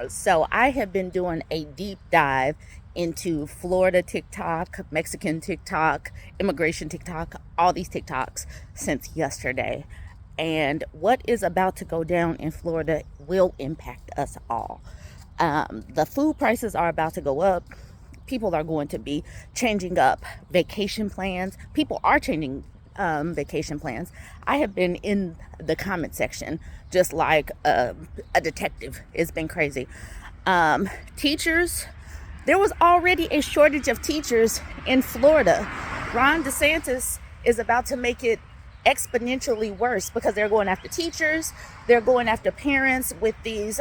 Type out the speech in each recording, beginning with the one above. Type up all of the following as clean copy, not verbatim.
So I have been doing a deep dive into Florida TikTok, Mexican TikTok, immigration TikTok, all these TikToks since yesterday. And what is about to go down in Florida will impact us all. The food prices are about to go up. People are going to be changing up vacation plans. People are changing vacation plans. I have been in the comment section just like a detective. It's been crazy. Teachers, there was already a shortage of teachers in Florida. Ron DeSantis is about to make it exponentially worse because they're going after teachers. They're going after parents with these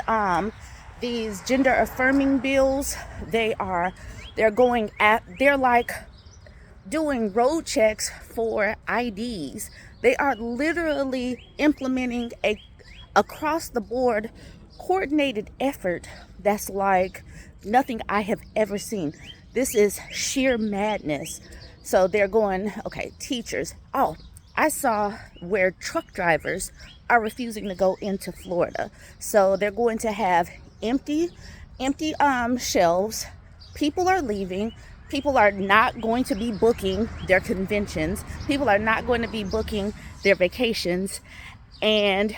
gender affirming bills. They're like doing road checks for IDs. They are literally implementing a across the board coordinated effort that's like nothing I have ever seen. This is sheer madness. So they're going, okay, teachers. Oh, I saw where truck drivers are refusing to go into Florida. So they're going to have empty shelves. People are leaving. People are not going to be booking their conventions. People are not going to be booking their vacations. And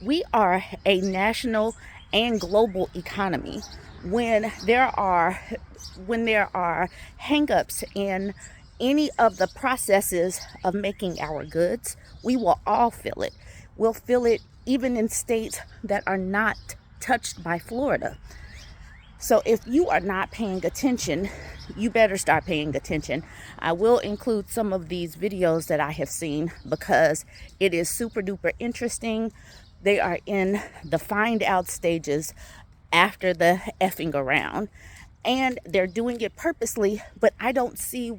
we are a national and global economy. When there are hangups in any of the processes of making our goods, we will all feel it. We'll feel it even in states that are not touched by Florida. So if you are not paying attention, you better start paying attention. I will include some of these videos that I have seen because it is super duper interesting. They are in the find out stages after the effing around. And they're doing it purposely, but I don't see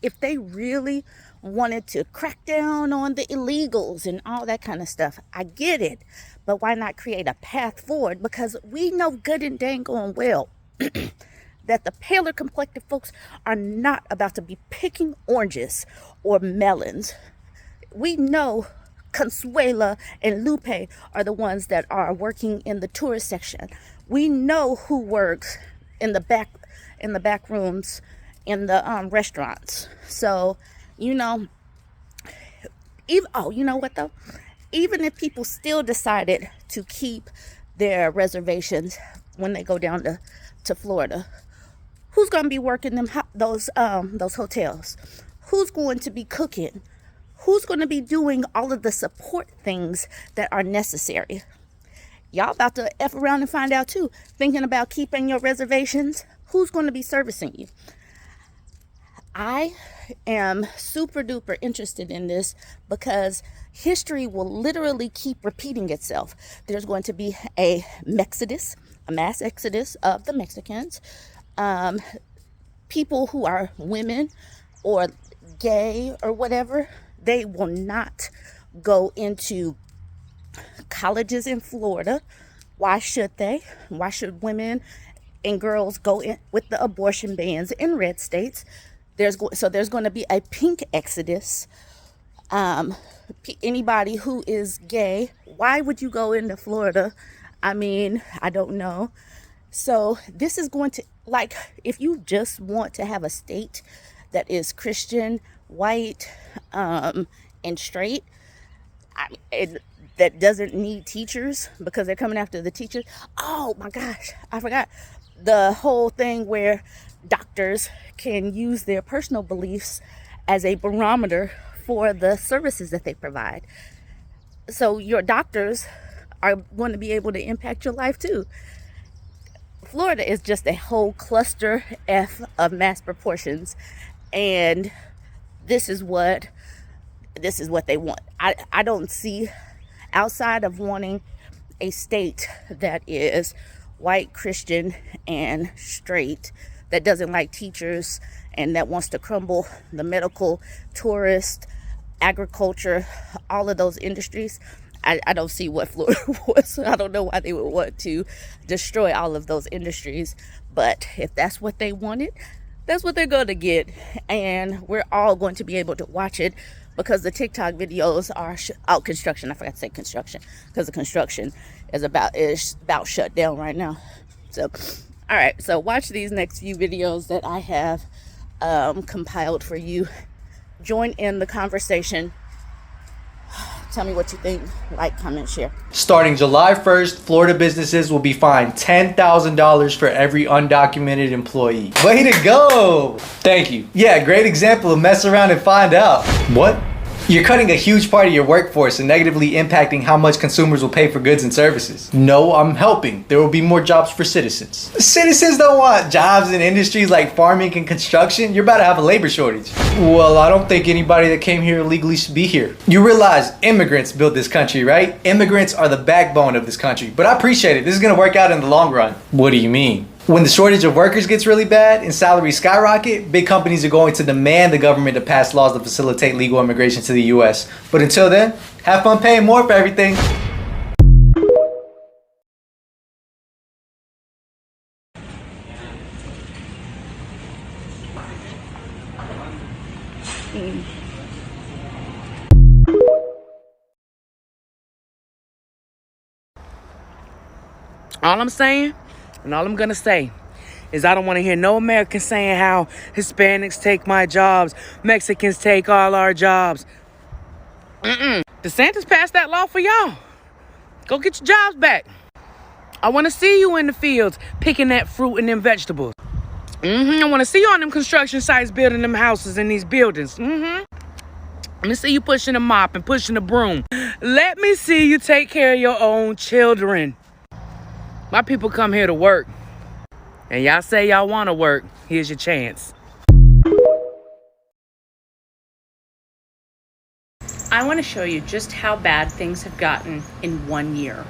if they really wanted to crack down on the illegals and all that kind of stuff, I get it. But why not create a path forward? Because we know good and dang going well that the paler complected folks are not about to be picking oranges or melons. We know Consuela and Lupe are the ones that are working in the tourist section. We know who works in the back rooms in the restaurants. So, you know what though? Even if people still decided to keep their reservations when they go down to Florida, who's going to be working those hotels? Who's going to be cooking? Who's going to be doing all of the support things that are necessary? Y'all about to F around and find out too. Thinking about keeping your reservations, who's going to be servicing you? I am super duper interested in this because history will literally keep repeating itself. There's going to be a mass exodus of the Mexicans. People who are women or gay or whatever, they will not go into colleges in Florida. Why should they? Why should women and girls go in with the abortion bans in red states? There's going to be a pink exodus. Anybody who is gay, why would you go into Florida? I mean, I don't know. So this is going to, if you just want to have a state that is Christian, white, and straight, that doesn't need teachers because they're coming after the teachers. Oh my gosh, I forgot the whole thing where doctors can use their personal beliefs as a barometer for the services that they provide. So your doctors are going to be able to impact your life too. Florida is just a whole cluster F of mass proportions, and this is what they want. I don't see, outside of wanting a state that is white, Christian, and straight, that doesn't like teachers and that wants to crumble the medical, tourist, agriculture, all of those industries. I don't see what Florida was. I don't know why they would want to destroy all of those industries. But if that's what they wanted, that's what they're going to get. And we're all going to be able to watch it because the TikTok videos are out construction. I forgot to say construction because the construction is about shut down right now. So, all right. So watch these next few videos that I have compiled for you. Join in the conversation. Tell me what you think. Like, comment, share. Starting July 1st, Florida businesses will be fined $10,000 for every undocumented employee. Way to go! Thank you. Yeah, great example of mess around and find out. What? You're cutting a huge part of your workforce and negatively impacting how much consumers will pay for goods and services. No, I'm helping. There will be more jobs for citizens. Citizens don't want jobs in industries like farming and construction. You're about to have a labor shortage. Well, I don't think anybody that came here illegally should be here. You realize immigrants built this country, right? Immigrants are the backbone of this country. But I appreciate it. This is going to work out in the long run. What do you mean? When the shortage of workers gets really bad and salaries skyrocket, big companies are going to demand the government to pass laws to facilitate legal immigration to the US. But until then, have fun paying more for everything. All I'm saying, and all I'm gonna say, is I don't want to hear no Americans saying how Hispanics take my jobs, Mexicans take all our jobs. DeSantis passed that law for y'all. Go get your jobs back. I want to see you in the fields picking that fruit and them vegetables. I want to see you on them construction sites building them houses in these buildings. Let me see you pushing a mop and pushing a broom. Let me see you take care of your own children. My people come here to work. And y'all say y'all want to work. Here's your chance. I want to show you just how bad things have gotten in 1 year.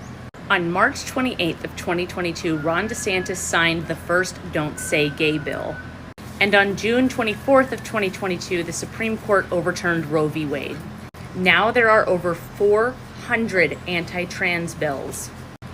On March 28th of 2022, Ron DeSantis signed the first Don't Say Gay bill. And on June 24th of 2022, the Supreme Court overturned Roe v. Wade. Now there are over 400 anti-trans bills.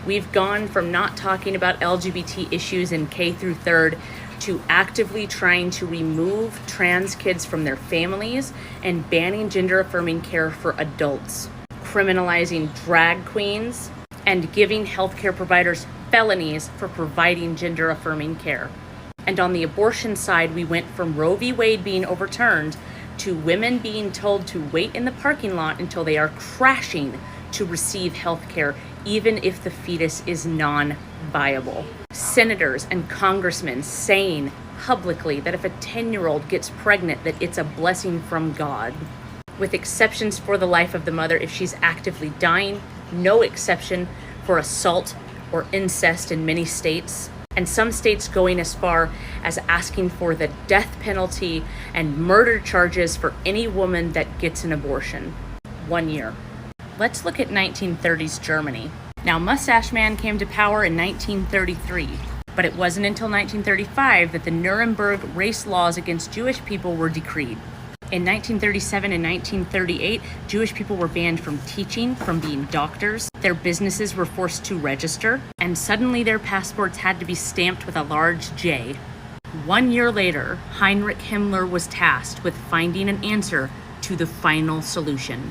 We've gone from not talking about LGBT issues in K through 3rd to actively trying to remove trans kids from their families and banning gender-affirming care for adults, criminalizing drag queens, and giving healthcare providers felonies for providing gender-affirming care. And on the abortion side, we went from Roe v. Wade being overturned to women being told to wait in the parking lot until they are crashing to receive health care, even if the fetus is non-viable. Senators and congressmen saying publicly that if a 10-year-old gets pregnant, that it's a blessing from God. With exceptions for the life of the mother if she's actively dying, no exception for assault or incest in many states, and some states going as far as asking for the death penalty and murder charges for any woman that gets an abortion. 1 year. Let's look at 1930s Germany. Now, Mustache Man came to power in 1933, but it wasn't until 1935 that the Nuremberg race laws against Jewish people were decreed. In 1937 and 1938, Jewish people were banned from teaching, from being doctors. Their businesses were forced to register, and suddenly their passports had to be stamped with a large J. 1 year later, Heinrich Himmler was tasked with finding an answer to the final solution,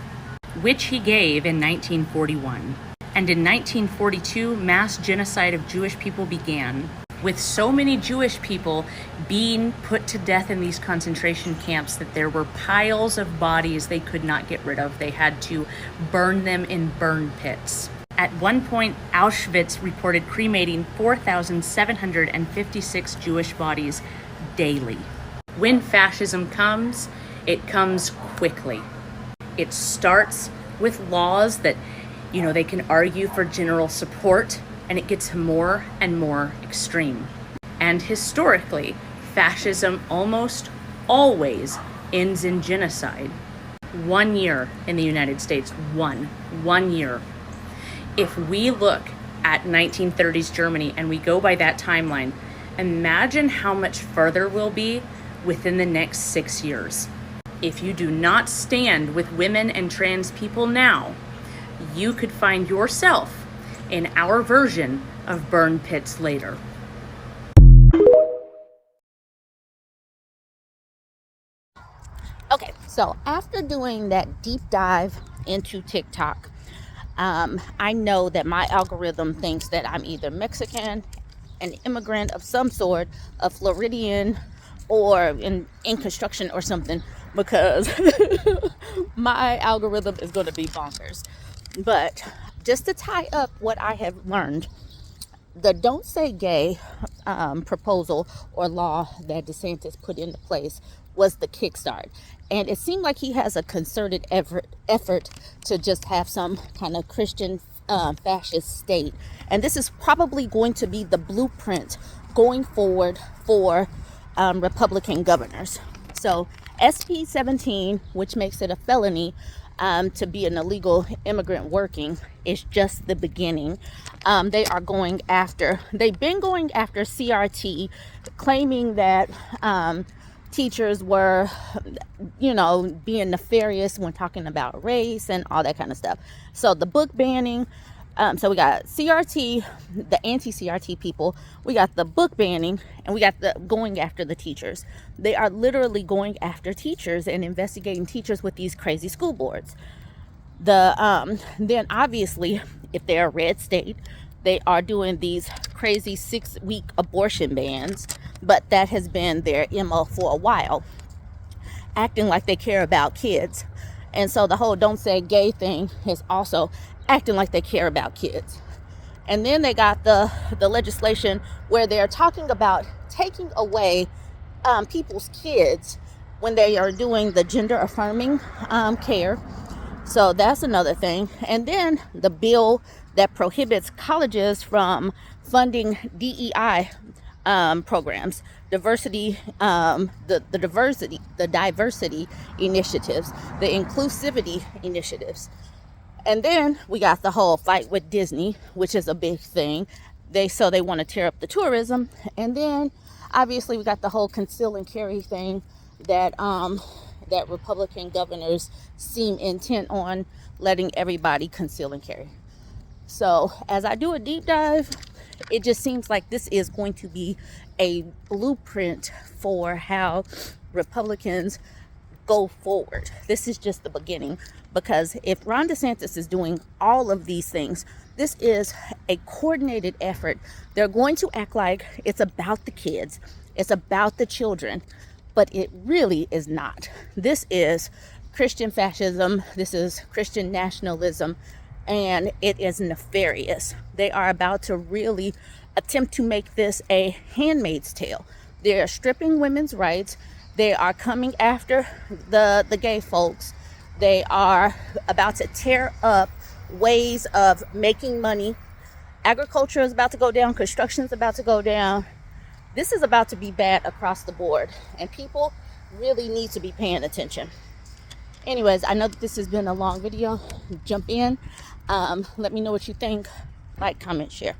which he gave in 1941. And in 1942, mass genocide of Jewish people began, with so many Jewish people being put to death in these concentration camps that there were piles of bodies they could not get rid of. They had to burn them in burn pits. At one point, Auschwitz reported cremating 4,756 Jewish bodies daily. When fascism comes, it comes quickly. It starts with laws that, they can argue for general support, and it gets more and more extreme. And historically, fascism almost always ends in genocide. 1 year in the United States, one year. If we look at 1930s Germany and we go by that timeline, imagine how much further we'll be within the next 6 years. If you do not stand with women and trans people now, you could find yourself in our version of burn pits later. Okay, So after doing that deep dive into TikTok, I know that my algorithm thinks that I'm either Mexican, an immigrant of some sort, a Floridian, or in construction or something, because my algorithm is going to be bonkers. But just to tie up what I have learned, the Don't Say Gay proposal or law that DeSantis put into place was the kickstart. And it seemed like he has a concerted effort to just have some kind of Christian fascist state. And this is probably going to be the blueprint going forward for Republican governors. So SB 17, which makes it a felony to be an illegal immigrant working, is just the beginning. They've been going after CRT, claiming that teachers were, being nefarious when talking about race and all that kind of stuff. So the book banning, so we got CRT, the anti-CRT people, we got the book banning, and we got the going after the teachers. They are literally going after teachers and investigating teachers with these crazy school boards. Then obviously, if they're a red state, they are doing these crazy 6-week abortion bans, but that has been their MO for a while, acting like they care about kids. And so the whole Don't Say Gay thing is also acting like they care about kids. And then they got the legislation where they're talking about taking away people's kids when they are doing the gender affirming care. So that's another thing. And then the bill that prohibits colleges from funding DEI programs, diversity initiatives, the inclusivity initiatives. And then we got the whole fight with Disney, which is a big thing. They want to tear up the tourism. And then obviously we got the whole conceal and carry thing that Republican governors seem intent on letting everybody conceal and carry. So as I do a deep dive, it just seems like this is going to be a blueprint for how Republicans go forward. This is just the beginning, because if Ron DeSantis is doing all of these things, this is a coordinated effort. They're going to act like it's about the kids, it's about the children, but it really is not. This is Christian fascism, this is Christian nationalism, and it is nefarious. They are about to really attempt to make this a Handmaid's Tale. They are stripping women's rights. They are coming after the gay folks. They are about to tear up ways of making money. Agriculture is about to go down. Construction is about to go down. This is about to be bad across the board, and people really need to be paying attention. Anyways, I know that this has been a long video. Jump in. Let me know what you think. Like, comment, share.